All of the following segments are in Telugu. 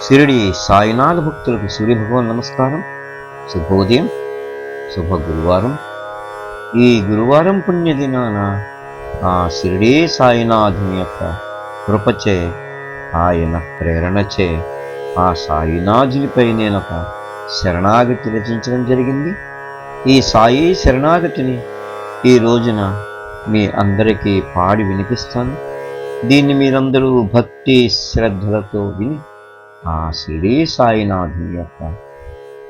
షిరిడి సాయినాథ భక్తులకు సూర్యభగవాన్ నమస్కారం. శుభోదయం, శుభ గురువారం. ఈ గురువారం పుణ్యదినాన ఆ షిరిడి సాయినాథుని యొక్క కృపచే, ఆయన ప్రేరణచే ఆ సాయినాథునిపై నేను ఒక శరణాగతి రచించడం జరిగింది. ఈ సాయి శరణాగతిని ఈ రోజున మీ అందరికీ పాడి వినిపిస్తాను. దీన్ని మీరందరూ భక్తి శ్రద్ధలతో విని ఆ షిరిడి సాయినాథుని యొక్క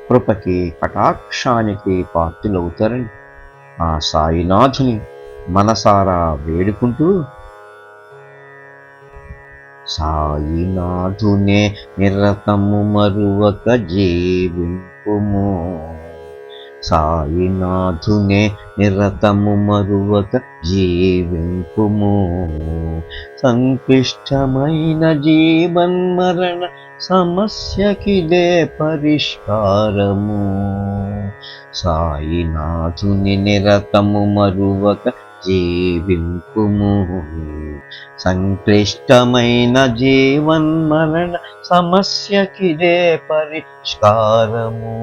కృపకి, కటాక్షానికి పాత్రులవుతారని ఆ సాయినాథుని మనసారా వేడుకుంటూ, సాయినాథునే నిరతము మరువక జీవింపుము, సాయినాథునే నిరతము మరువక జీవింపుము, సంక్లిష్టమైన జీవన్మరణ సమస్యకిదే పరిష్కారము, సాయినాథుని నిరతము మరువక జీవింపుము, సంక్లిష్టమైన జీవన్మరణ సమస్యకిదే పరిష్కారము,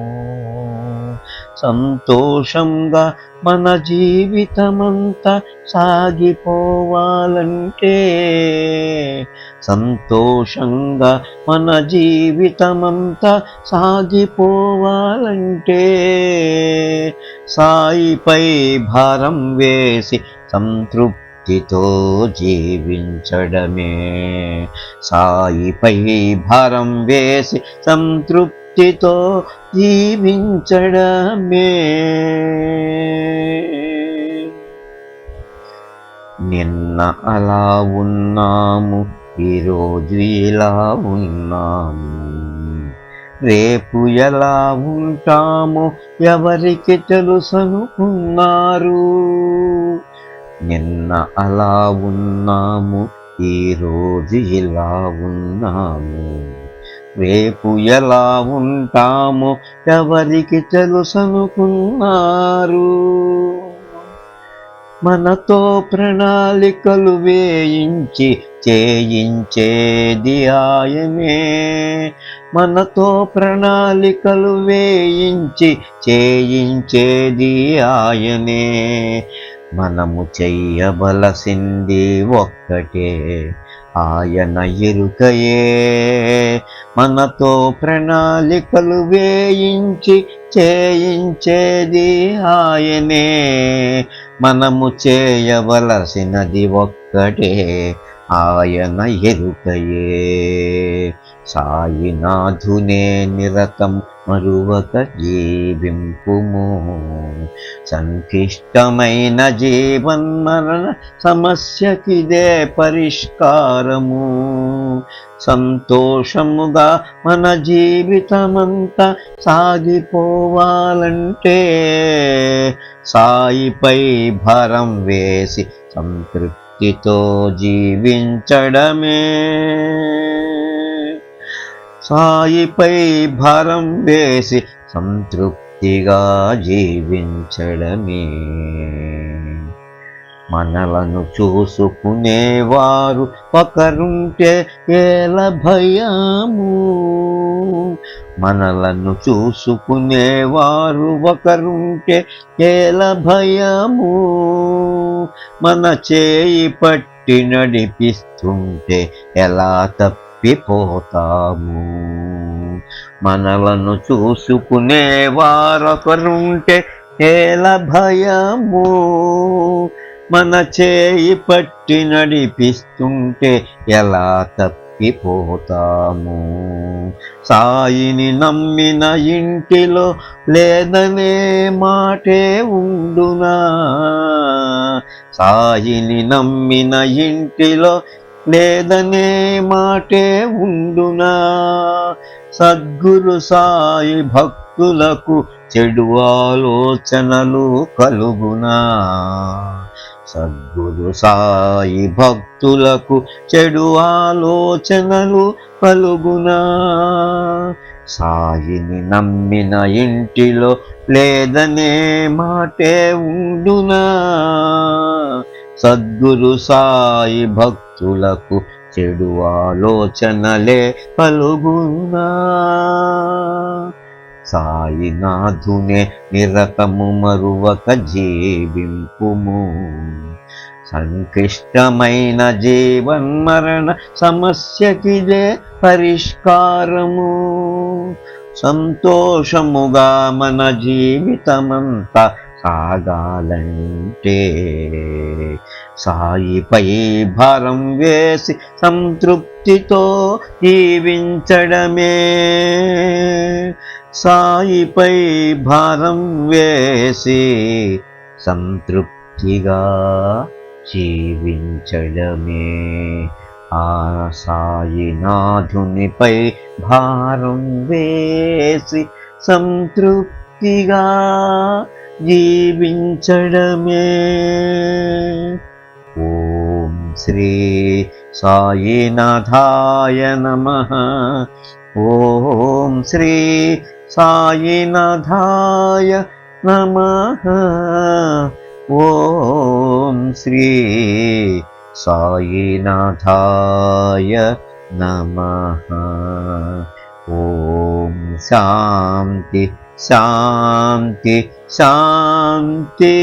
సంతోషంగా మన జీవితమంతా సాగిపోవాలంటే, సంతోషంగా మన జీవితమంతా సాగిపోవాలంటే, సాయిపై భారం వేసి సంతృప్తితో జీవించడమే, సాయిపై భారం వేసి సంతృప్తితో జీవించడమే. నిన్న అలా ఉన్నాము, ఈరోజు ఇలా ఉన్నాము, రేపు ఎలా ఉంటామో ఎవరికి తెలుసనుకున్నారు. నిన్న అలా ఉన్నాము, ఈరోజు ఇలా ఉన్నాము, రేపు ఎలా ఉంటామో ఎవరికి తెలుసనుకున్నారు. మనతో ప్రణాళికలు వేయించి చేయించేది ఆయనే, మనతో ప్రణాళికలు వేయించి చేయించేది ఆయనే, మనము చెయ్యవలసింది ఒక్కటే ఆయన ఎరుకయే, మనతో ప్రణాళికలు వేయించి చేయించేది ఆయనే, మనము చేయవలసినది ఒక్కటే ఆయన ఎరుకయే, సాయినాథునే నిరతం మరువక జీవింపుము, సంక్లిష్టమైన జీవన్మరణ సమస్యకిదే పరిష్కారము, సంతోషముగా మన జీవితమంతా సాగిపోవాలంటే, సాయిపై భారం వేసి సంతృప్తితో జీవించడమే, సాయిపై భారం వేసి సంతృప్తిగా జీవించడమే. మనలను చూసుకునేవారు ఒకరుంటే ఏల భయము, మనలను చూసుకునేవారు ఒకరుంటే ఏల భయము, మన చేయి పట్టి నడిపిస్తుంటే ఎలా తప్పిపోతాము, మనలను చూసుకునేవారొకరుంటే ఏల భయము, మన చేయి పట్టి నడిపిస్తుంటే ఎలా తప్పిపోతాము, సాయిని నమ్మిన ఇంటిలో లేదనే మాటే ఉండునా, సాయిని నమ్మిన ఇంటిలో లేదనే మాటే ఉండునా, సద్గురు సాయి భక్తులకు చెడు ఆలోచనలు కలుగునా, సద్గురు సాయి భక్తులకు చెడు ఆలోచనలు కలుగునా, సాయిని నమ్మిన ఇంటిలో లేదనే మాటే ఉండునా, సద్గురు సాయి భక్తులకు చెడు ఆలోచనలే కలుగునా. సాయినాథునే నిరతము మరువక జీవింపుము. సంక్లిష్టమైన జీవన్మరణ సమస్యకిదే పరిష్కారము. సంతోషముగా మన జీవితమంతా సాగాలంటే సాయిపై భారం వేసి సంతృప్తితో జీవించడమే. సాయిపై భారం వేసి సంతృప్తిగా జీవించడమే. ఆ సాయినాథునిపై భారం వేసి సంతృప్తిగా జీవించడమే. ఓం శ్రీ సాయినాథాయ నమః. ఓం శ్రీ సాయినాథాయ నమః. ఓం శ్రీ సాయినాథాయ నమః. ఓం శాంతి శాంతి శాంతి.